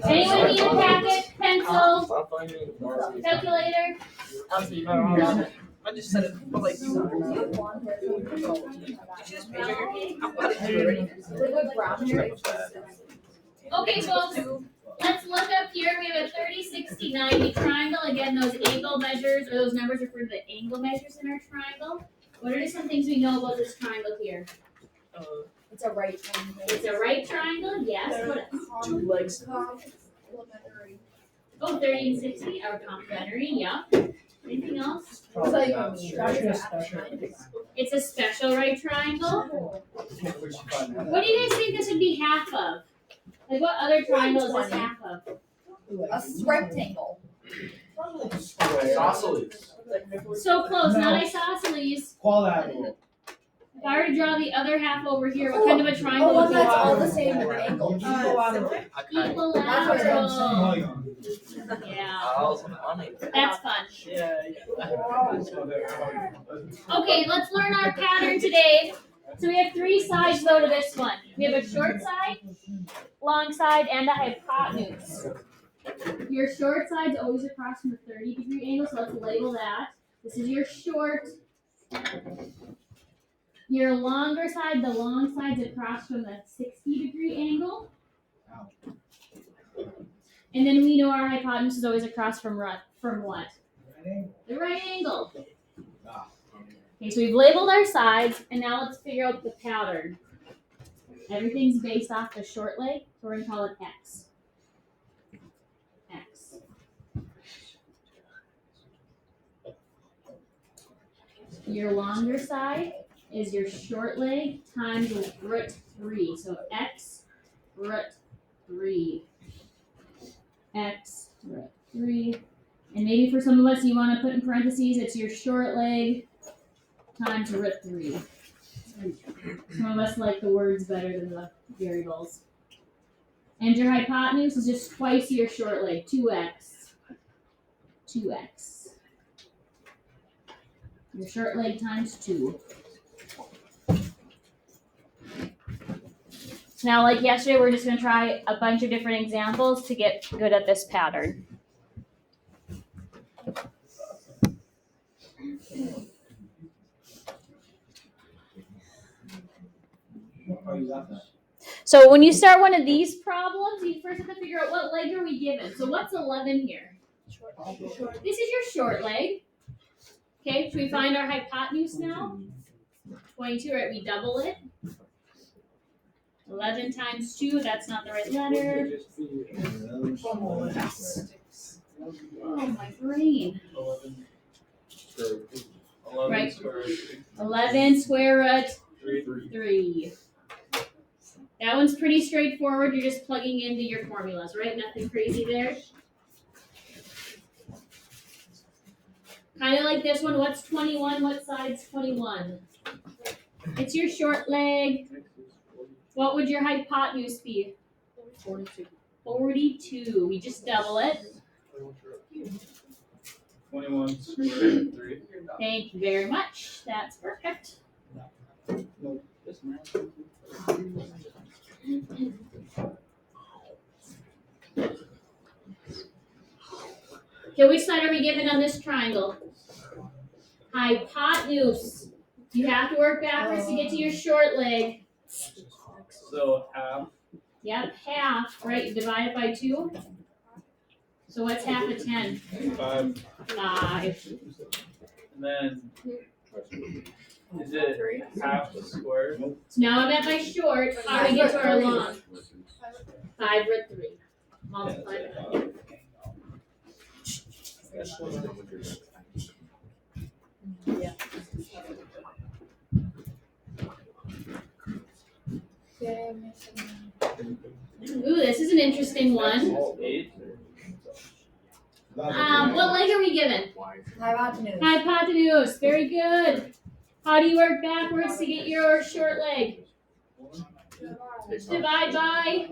Anyone need a packet, pencil, calculator? I just said it, but like you. Okay, folks, let's look up here. We have a 30, 60, 90 triangle. Again, those angle measures, or those numbers refer to the angle measures in our triangle. What are some things we know about this triangle here? It's a right triangle. It's a right triangle, yes. What else? 2 legs. Oh, 30 and 60 are complementary, yeah. Anything else? It's a special right triangle. What do you guys think this would be half of? Like what other triangle is this half of? A rectangle. Isosceles. So close, not isosceles. Quadrilateral. If I were to draw the other half over here, what kind of a triangle one would that's that all the same angle. Equilateral. Polygon. Yeah, Oh, funny. that's fun. Yeah. Okay, let's learn our pattern today. So we have 3 sides though to this one. We have a short side, long side, and a hypotenuse. Your short side's always across from a 30-degree angle, so let's label that. This is your short. Your longer side, the long side's across from a 60-degree angle. And then we know our hypotenuse is always across from what? The right angle. Okay, so we've labeled our sides, and now let's figure out the pattern. Everything's based off the short leg, so we're going to call it X. X. Your longer side is your short leg times root 3. So X root 3. X root 3. And maybe for some of us, you want to put in parentheses, it's your short leg times root 3. Some of us like the words better than the variables. And your hypotenuse is just twice your short leg, 2x. 2x. Your short leg times 2. So now, like yesterday, we're just going to try a bunch of different examples to get good at this pattern. So when you start one of these problems, you first have to figure out what leg are we given. So what's 11 here? This is your short leg. Okay, should we find our hypotenuse now? 22, right? We double it. 11 times 2, that's not the right letter. Oh, my brain. Right. 11 square root 3. That one's pretty straightforward. You're just plugging into your formulas, right? Nothing crazy there. Kind of like this one. What's 21? What side's 21? It's your short leg. What would your hypotenuse be? 42. 42. We just double it. 21 square root 3. Thank you very much. That's perfect. Okay, which side are we given on this triangle? Hypotenuse. You have to work backwards to get to your short leg. So half. Yep, half, right? You divide it by 2. So what's half of 10? 5. 5. And then is it half the square? So now I'm at my short. How do we get to our long? 5 root 3. Multiply by 5. Yeah. Ooh, this is an interesting one. 8. What leg are we given? Hypotenuse. Hypotenuse. Very good. How do you work backwards to get your short leg? Divide by.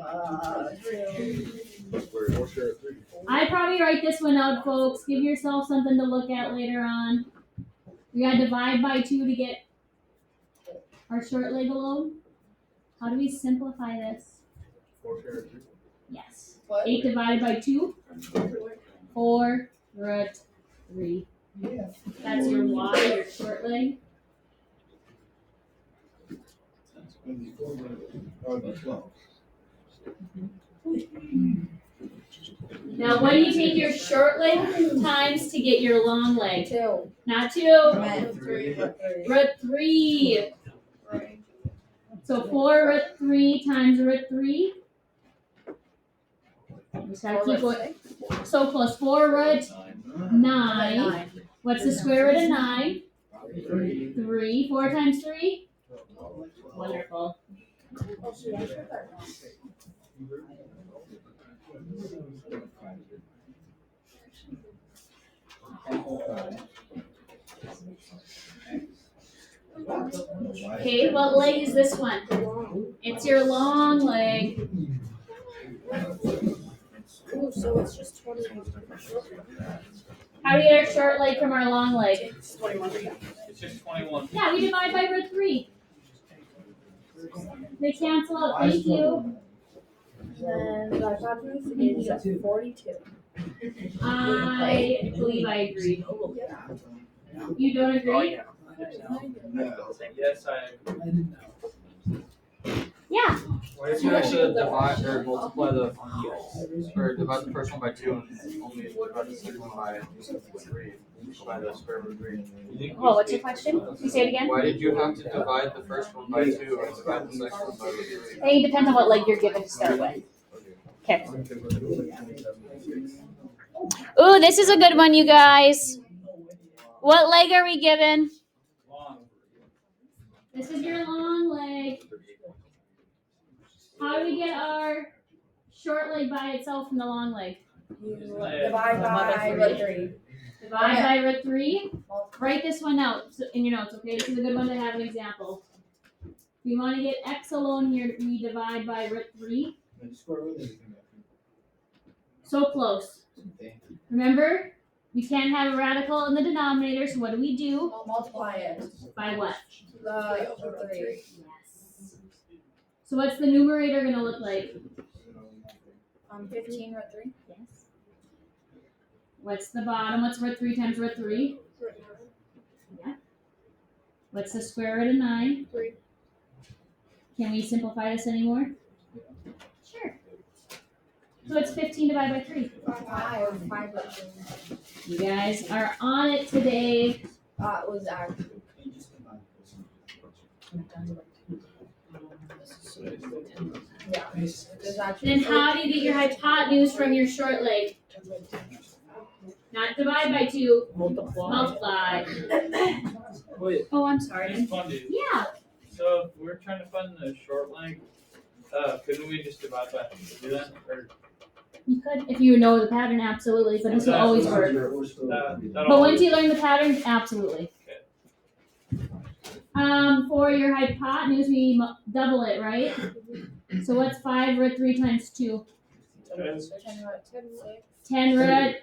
I'd probably write this one out, folks. Give yourself something to look at later on. We got to divide by 2 to get our short leg alone. How do we simplify this? 4 square 3. Yes. What? 8 divided by 2. 4 root 3. That's your y, your short leg. Now, what do you take your short leg times to get your long leg? 2. Not 2. Root 3. Root 3. So 4 root 3 times root 3. Just gotta keep going. So close. 4 root 9. What's the square root of 9? 3. 4 times 3? Wonderful. Okay, what leg is this one? It's your long leg. Ooh, so it's just 20. How do we get our short leg from our long leg? It's 21. It's just 21. Yeah, we divide by root 3. They cancel out. Thank you. Then the hypotenuse is 42. I believe I agree. You don't Oh, agree? yeah. Yes, I agree. Yeah. Why did you actually divide or multiply or divide the first one by 2 and only divide the second one by 3 by the square root of 3? Oh, what's your question? Can you say it again? Why did you have to divide the first one by 2 and divide the second one by root 3? I think it depends on what leg you're given to start with. Okay. Ooh, this is a good one, you guys. What leg are we given? Long. This is your long leg. How do we get our short leg by itself from the long leg? You divide by root 3. Divide by root 3. Write this one out in your notes, okay? This is a good one to have an example. If we want to get x alone here, we divide by root 3. So close. Remember, we can't have a radical in the denominator, so what do? Multiply it. By what? The root 3. Yes. So what's the numerator going to look like? 15 root 3. Yes. What's the bottom? What's root 3 times root 3? Yeah. What's the square root of 9? 3. Can we simplify this anymore? Sure. So it's 15 divided by 3. 5 root 3. You guys are on it today. That was actually. Yeah. Then how do you get your hypotenuse from your short leg? Not divide by 2. Multiply. Wait, Oh, I'm sorry. it's fun, dude. Yeah. So if we're trying to find the short leg, couldn't we just divide by 2 then? Or You could, if you know the pattern, absolutely, but this will always work. But once you learn the pattern, absolutely. For your hypotenuse, we double it, right? So what's 5 root 3 times 2? 10 root,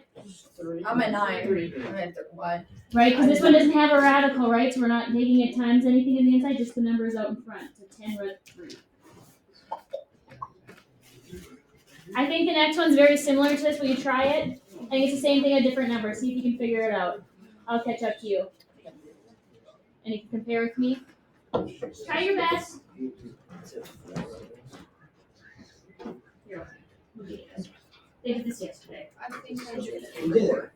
I'm at 9. I'm at 1. right? Because this one doesn't have a radical, right? So we're not taking it times anything in the inside, just the numbers out in front. So 10 root 3. I think the next one's very similar to this. Will you try it? I think it's the same thing, a different number. See if you can figure it out. I'll catch up to you. And you can compare with me. Try your best. You're okay. They did this yesterday. I think I did it. We did it.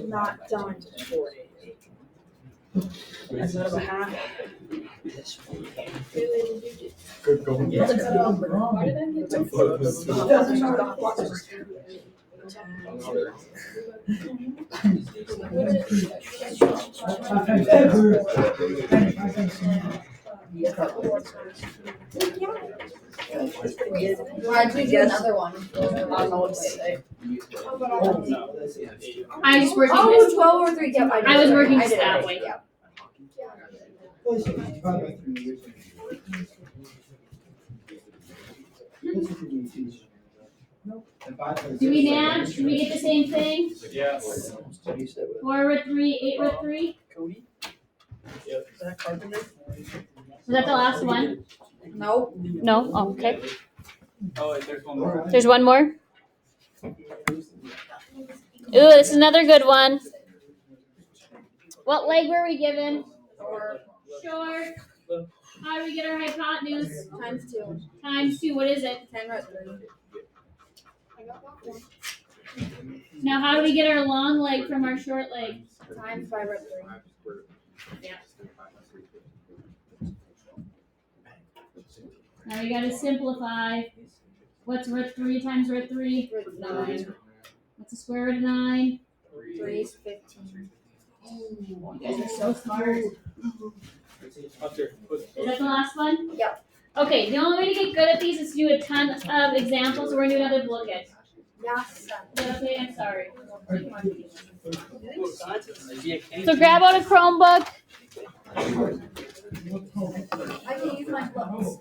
Not done. That's out of a half. Good going. Why'd you do another one? I was working Oh, this. 12 or 3. Yep, I was working I did that it. way. Yep. Do we match? Do we get the same thing? Yeah. 4 root 3, 8 root 3? Cody? Yep. Is that carpenter? Was that the last one? Nope. No? Oh, okay. Oh, wait, there's one more. There's one more? Ooh, this is another good one. What leg were we given? Or Short. How do we get our hypotenuse? times 2. Times 2, what is it? 10 root 3. Now how do we get our long leg from our short leg? Times 5 root 3. Now we gotta simplify. What's root 3 times root 3? Root 9. What's the square root of 9? 3 is 15. You guys are so smart. Up there. Is that the last one? Yep. Okay, the only way to get good at these is to do a ton of examples, so we're gonna do another look at. Yes. Is that okay? I'm sorry. So So grab out a Chromebook. I can use my books.